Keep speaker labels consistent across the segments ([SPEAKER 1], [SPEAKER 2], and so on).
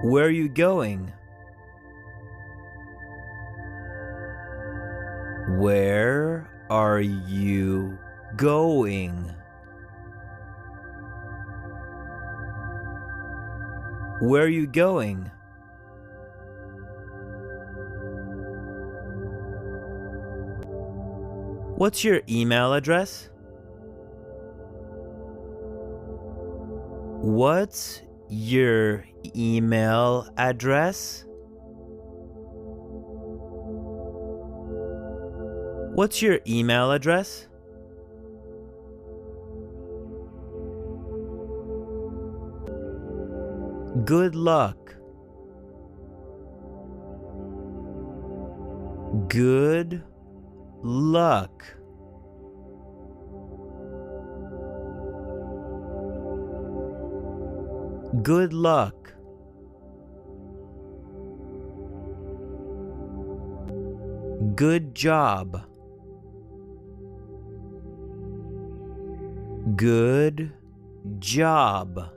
[SPEAKER 1] Where are you going? Where are you going? Where are you going? What's your email address? What's your email address? What's your email address? Good luck. Good luck. Good luck. Good job. Good job.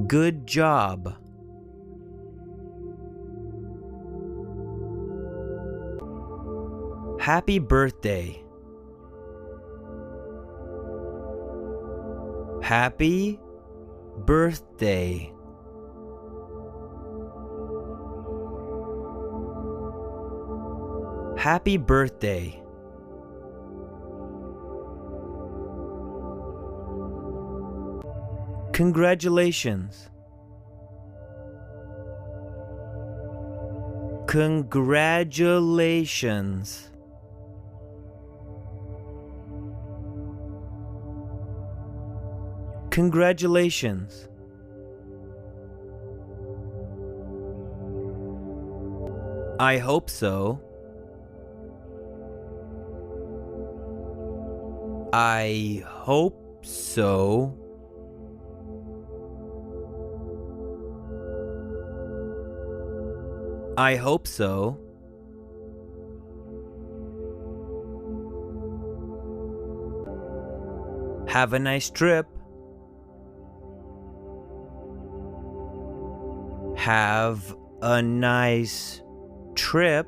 [SPEAKER 1] Good job. Happy birthday. Happy birthday. Happy birthday. Congratulations. Congratulations. Congratulations. I hope so. I hope so. I hope so. Have a nice trip. Have a nice trip.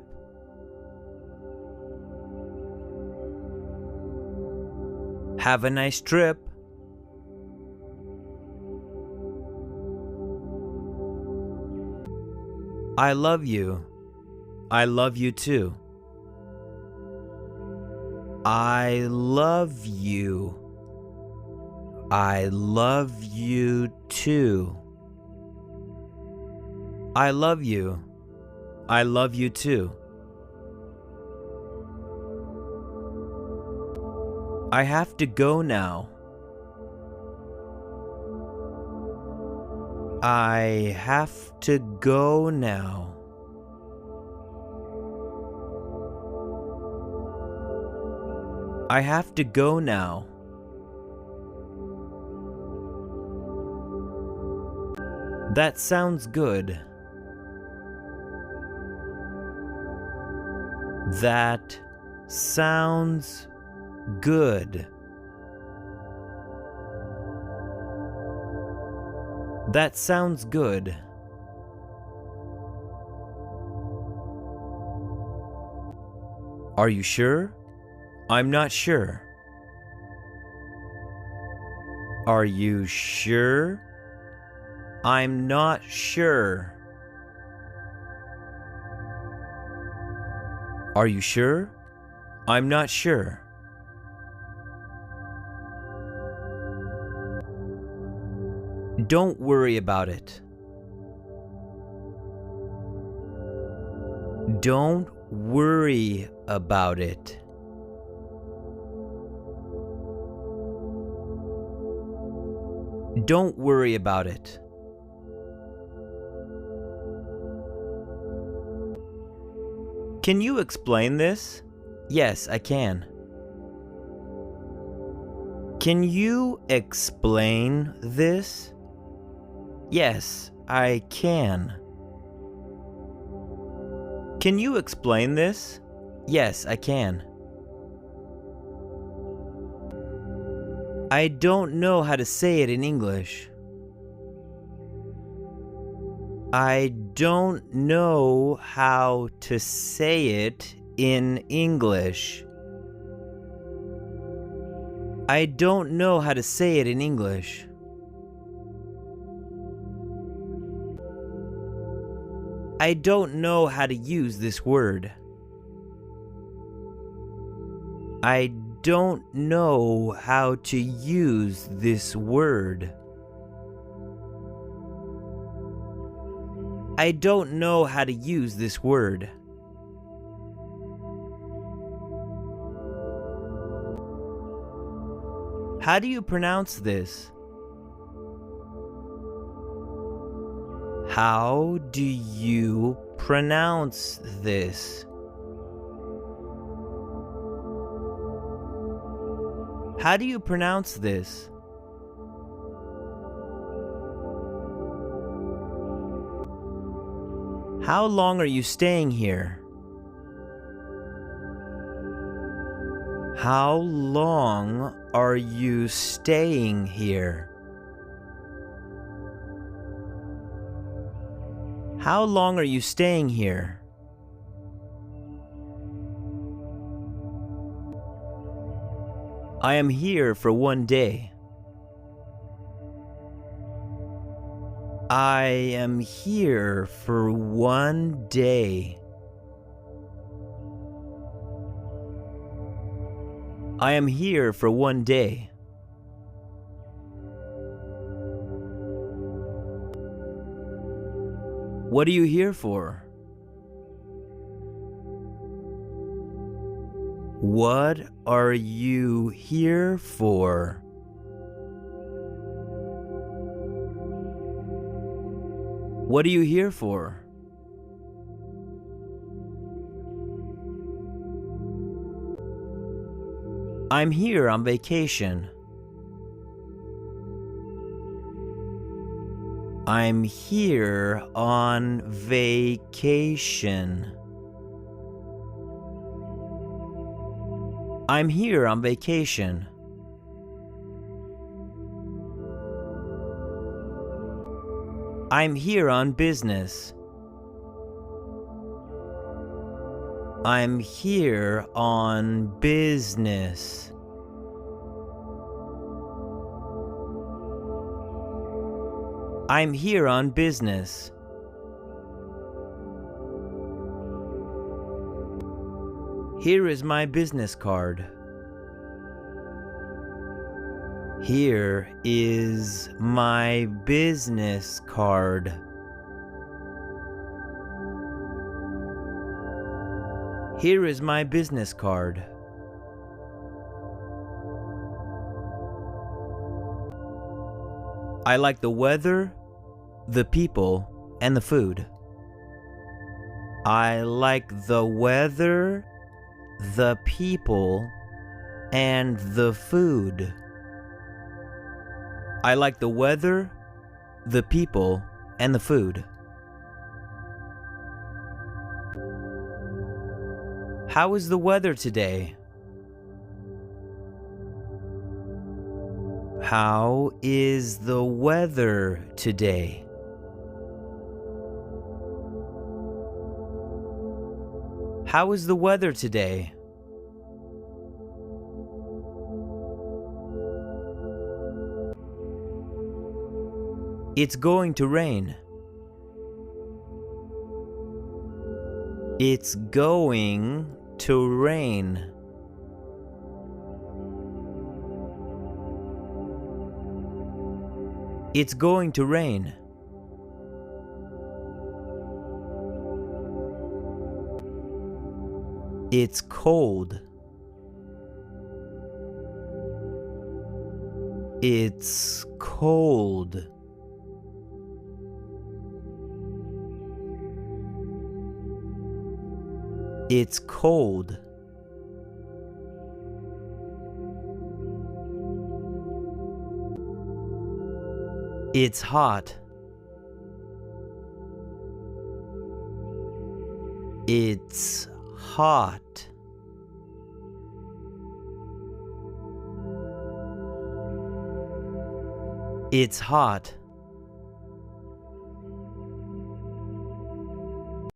[SPEAKER 1] Have a nice trip. I love you. I love you too. I love you. I love you too. I love you. I love you too. I have to go now. I have to go now. I have to go now. That sounds good. That sounds good. That sounds good. Are you sure? I'm not sure. Are you sure? I'm not sure. Are you sure? I'm not sure. Don't worry about it. Don't worry about it. Don't worry about it. Can you explain this? Yes, I can. Can you explain this? Yes, I can. Can you explain this? Yes, I can. I don't know how to say it in English. I don't know how to say it in English. I don't know how to say it in English. I don't know how to use this word. I don't know how to use this word. I don't know how to use this word. How do you pronounce this? How do you pronounce this? How do you pronounce this? How long are you staying here? How long are you staying here? How long are you staying here? I am here for 1 day. I am here for 1 day. I am here for 1 day. What are you here for? What are you here for? What are you here for? I'm here on vacation. I'm here on vacation. I'm here on vacation. I'm here on business. I'm here on business. I'm here on business. Here is my business card. Here is my business card. Here is my business card. I like the weather, the people, and the food. I like the weather, the people, and the food. I like the weather, the people, and the food. How is the weather today? How is the weather today? How is the weather today? It's going to rain. It's going to rain. It's going to rain. It's cold. It's cold. It's cold. It's hot. It's hot. It's hot.